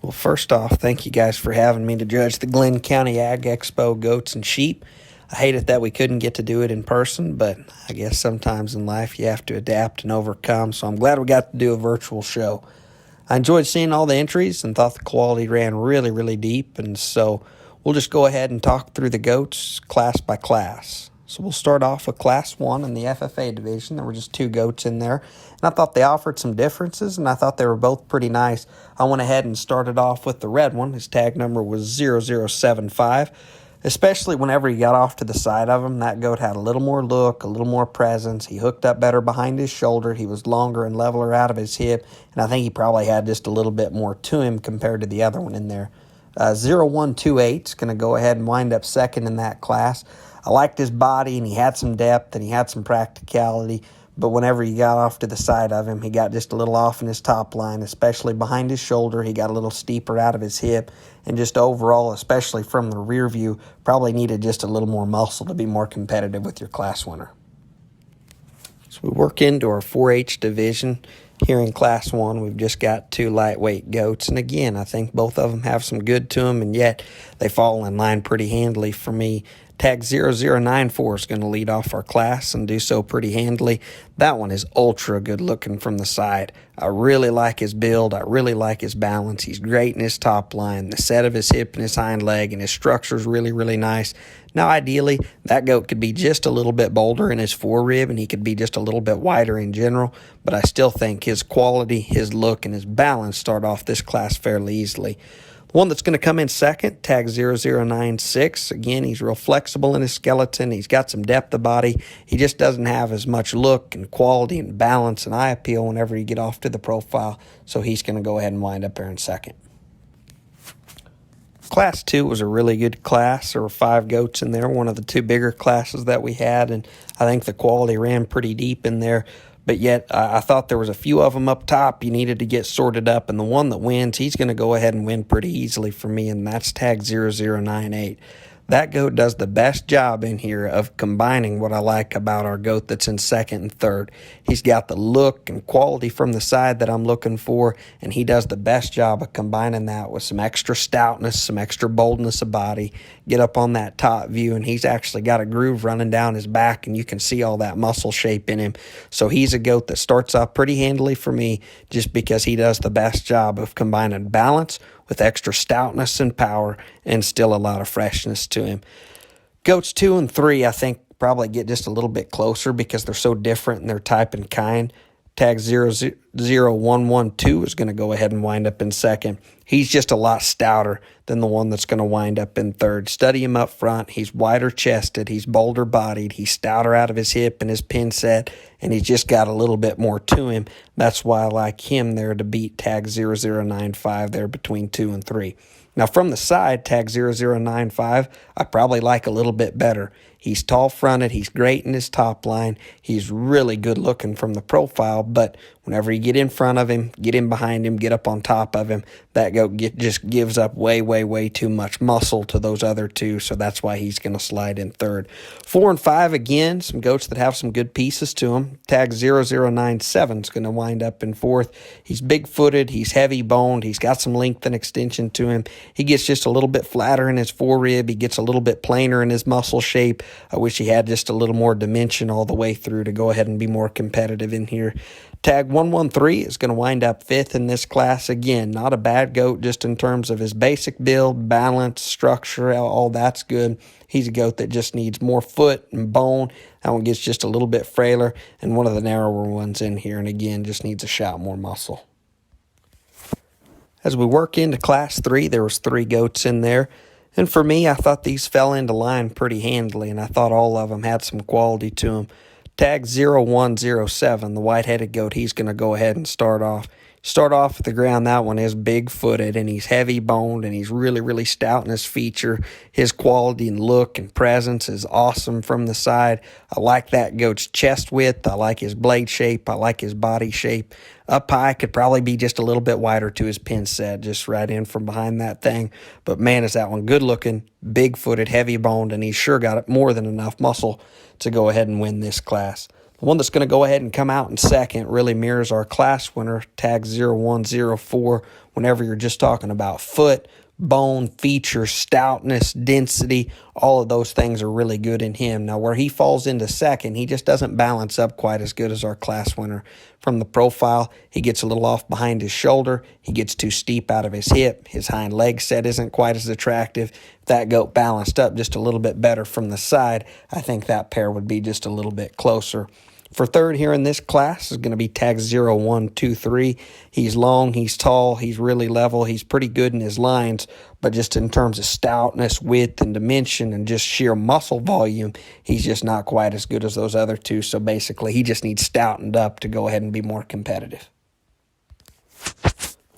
Well, first off, thank you guys for having me to judge the Glenn County Ag Expo goats and sheep. I hate it that we couldn't get to do it in person, but I guess sometimes in life you have to adapt and overcome, so I'm glad we got to do a virtual show. I enjoyed seeing all the entries and thought the quality ran really deep, and so we'll just go ahead and talk through the goats class by class. So we'll start off with Class 1 in the FFA division. There were just two goats in there, and I thought they offered some differences, and I thought they were both pretty nice. I went ahead and started off with the red one. His tag number was 0075. Especially whenever he got off to the side of him, that goat had a little more look, a little more presence. He hooked up better behind his shoulder. He was longer and leveler out of his hip, and I think he probably had just a little bit more to him compared to the other one in there. 0128 is going to go ahead and wind up second in that class. I liked his body, and he had some depth, and he had some practicality, but whenever he got off to the side of him, he got just a little off in his top line, especially behind his shoulder. He got a little steeper out of his hip, and just overall, especially from the rear view, probably needed just a little more muscle to be more competitive with your class winner. So we work into our 4-H division. Here in Class 1, we've just got two lightweight goats, and again, I think both of them have some good to them, and yet they fall in line pretty handily for me. Tag 0094 is going to lead off our class and do so pretty handily. That one is ultra good looking from the side. I really like his build. I really like his balance. He's great in his top line. The set of his hip and his hind leg and his structure is really nice. Now, ideally, that goat could be just a little bit bolder in his forerib, and he could be just a little bit wider in general, but I still think his quality, his look, and his balance start off this class fairly easily. One that's going to come in second, tag 0096. Again, he's real flexible in his skeleton. He's got some depth of body. He just doesn't have as much look and quality and balance and eye appeal whenever you get off to the profile, so he's going to go ahead and wind up there in second. Class 2 was a really good class. There were 5 goats in there, one of the two bigger classes that we had, and I think the quality ran pretty deep in there. But yet, I thought there was a few of them up top you needed to get sorted up, and the one that wins, he's going to go ahead and win pretty easily for me, and that's tag 0098. That goat does the best job in here of combining what I like about our goat that's in second and third. He's got the look and quality from the side that I'm looking for, and he does the best job of combining that with some extra stoutness, some extra boldness of body. Get up on that top view, and he's actually got a groove running down his back, and you can see all that muscle shape in him. So he's a goat that starts off pretty handily for me just because he does the best job of combining balance with extra stoutness and power and still a lot of freshness to him. Goats 2 and 3, I think, probably get just a little bit closer because they're so different in their type and kind. Tag 00112 is going to go ahead and wind up in second. He's just a lot stouter than the one that's going to wind up in third. Study him up front. He's wider chested. He's bolder bodied. He's stouter out of his hip and his pin set, and he's just got a little bit more to him. That's why I like him there to beat tag 0095 there between 2 and 3. Now, from the side, tag 0095, I probably like a little bit better. He's tall-fronted. He's great in his top line. He's really good looking from the profile, but whenever you get in front of him, get in behind him, get up on top of him, that goat just gives up way too much muscle to those other two, so that's why he's going to slide in third. 4 and 5, again, some goats that have some good pieces to them. Tag 0097 is going to wind up in fourth. He's big-footed. He's heavy-boned. He's got some length and extension to him. He gets just a little bit flatter in his forerib. He gets a little bit plainer in his muscle shape. I wish he had just a little more dimension all the way through to go ahead and be more competitive in here. Tag 113 is going to wind up fifth in this class. Again, not a bad goat just in terms of his basic build, balance, structure, all that's good. He's a goat that just needs more foot and bone. That one gets just a little bit frailer, and one of the narrower ones in here, and again, just needs a shot more muscle. As we work into Class 3, there was 3 goats in there. And for me, I thought these fell into line pretty handily, and I thought all of them had some quality to them. Tag 0107, the white-headed goat, he's going to go ahead and start off. Start off at the ground, that one is big-footed, and he's heavy-boned, and he's really stout in his feature. His quality and look and presence is awesome from the side. I like that goat's chest width. I like his blade shape. I like his body shape. Up high could probably be just a little bit wider to his pin set, just right in from behind that thing. But man, is that one good-looking, big-footed, heavy-boned, and he's sure got more than enough muscle to go ahead and win this class. The one that's going to go ahead and come out in second really mirrors our class winner, tag 0104, whenever you're just talking about foot, bone, feature, stoutness, density, all of those things are really good in him. Now, where he falls into second, he just doesn't balance up quite as good as our class winner. From the profile, he gets a little off behind his shoulder. He gets too steep out of his hip. His hind leg set isn't quite as attractive. If that goat balanced up just a little bit better from the side, I think that pair would be just a little bit closer. For third here in this class is going to be tag 0123. He's long, he's tall, he's really level, he's pretty good in his lines, but just in terms of stoutness, width, and dimension, and just sheer muscle volume, he's just not quite as good as those other two. So basically, he just needs stoutened up to go ahead and be more competitive.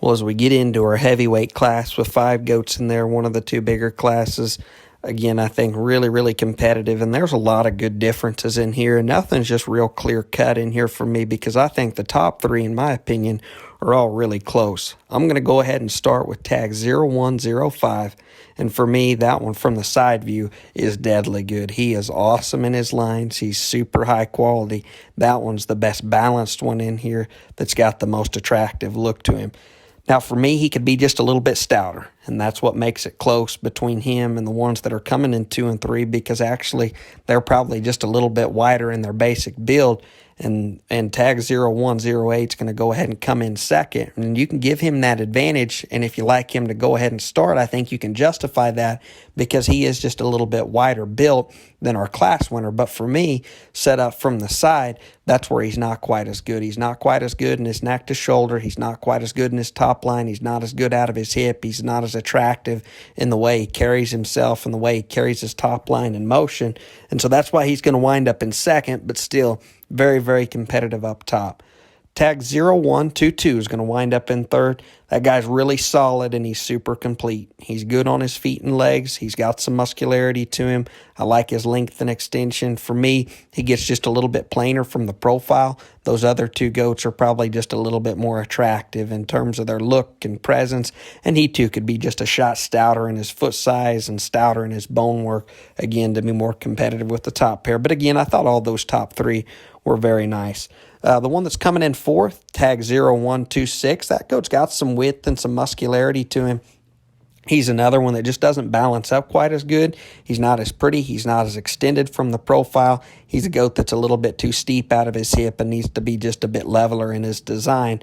Well, as we get into our heavyweight class with 5 goats in there, one of the 2 bigger classes, again, I think really competitive, and there's a lot of good differences in here, and nothing's just real clear cut in here for me because I think the top 3, in my opinion, are all really close. I'm going to go ahead and start with tag 0105, and for me, that one from the side view is deadly good. He is awesome in his lines. He's super high quality. That one's the best balanced one in here that's got the most attractive look to him. Now, for me, he could be just a little bit stouter, and that's what makes it close between him and the ones that are coming in 2 and 3, because actually they're probably just a little bit wider in their basic build, and tag 0108 is going to go ahead and come in second, and you can give him that advantage, and if you like him to go ahead and start, I think you can justify that because he is just a little bit wider built than our class winner. But for me, set up from the side, that's where he's not quite as good. He's not quite as good in his neck to shoulder. He's not quite as good in his top line. He's not as good out of his hip. He's not as attractive in the way he carries himself and the way he carries his top line in motion. And so that's why he's going to wind up in second, but still very competitive up top. Tag 0122 is going to wind up in third. That guy's really solid and he's super complete. He's good on his feet and legs. He's got some muscularity to him. I like his length and extension. For me, he gets just a little bit plainer from the profile. Those other 2 goats are probably just a little bit more attractive in terms of their look and presence. And he too could be just a shot stouter in his foot size and stouter in his bone work, again, to be more competitive with the top pair. But again, I thought all those top 3 were very nice. The one that's coming in fourth, tag 0126, that goat's got some width and some muscularity to him. He's another one that just doesn't balance up quite as good. He's not as pretty. He's not as extended from the profile. He's a goat that's a little bit too steep out of his hip and needs to be just a bit leveler in his design.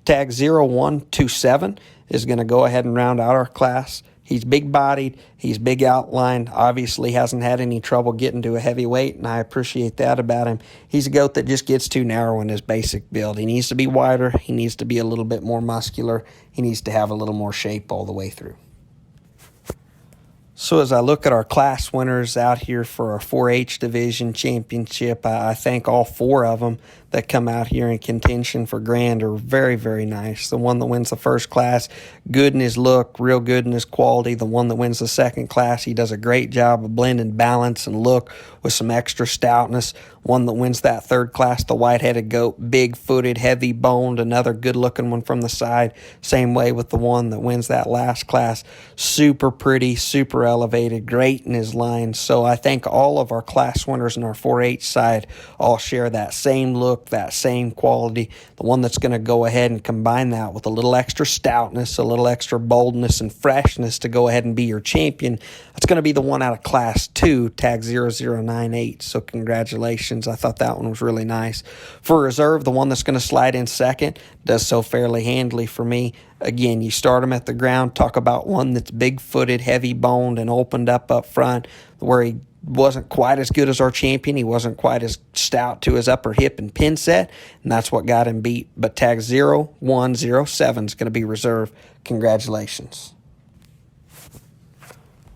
Tag 0127 is going to go ahead and round out our class. He's big-bodied, he's big outlined, obviously hasn't had any trouble getting to a heavyweight, and I appreciate that about him. He's a goat that just gets too narrow in his basic build. He needs to be wider, he needs to be a little bit more muscular, he needs to have a little more shape all the way through. So as I look at our class winners out here for our 4-H division championship, I think all 4 of them that come out here in contention for grand are very nice. The one that wins the first class, good in his look, real good in his quality. The one that wins the second class, he does a great job of blending balance and look with some extra stoutness. One that wins that third class, the white-headed goat, big-footed, heavy-boned, another good-looking one from the side. Same way with the one that wins that last class. Super pretty, super elevated, great in his lines. So I think all of our class winners in our 4-H side all share that same look, that same quality. The one that's going to go ahead and combine that with a little extra stoutness, a little extra boldness and freshness to go ahead and be your champion, that's going to be the one out of class 2, tag 0098. So congratulations. I thought that one was really nice. For reserve, the one that's going to slide in second does so fairly handily for me. Again, you start him at the ground, talk about one that's big-footed, heavy-boned, and opened up front, where he wasn't quite as good as our champion. He wasn't quite as stout to his upper hip and pin set, and that's what got him beat. But tag 0107 is going to be reserved. Congratulations.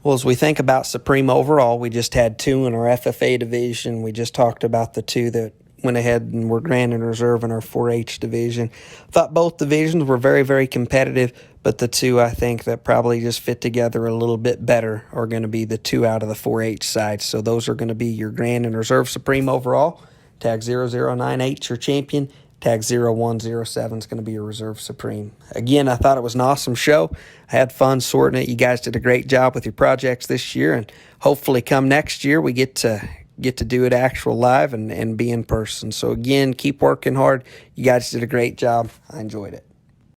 Well, as we think about Supreme overall, we just had 2 in our FFA division. We just talked about the 2 that went ahead and were grand and reserve in our 4-H division. Thought both divisions were very competitive, but the 2 I think that probably just fit together a little bit better are going to be the 2 out of the 4-H side. So those are going to be your grand and reserve Supreme overall. Tag 0098 your champion. Tag 0107 is going to be your reserve Supreme. Again, I thought it was an awesome show. I had fun sorting it. You guys did a great job with your projects this year, and hopefully come next year we get to get to do it actual live and be in person. So again, keep working hard. You guys did a great job. I enjoyed it.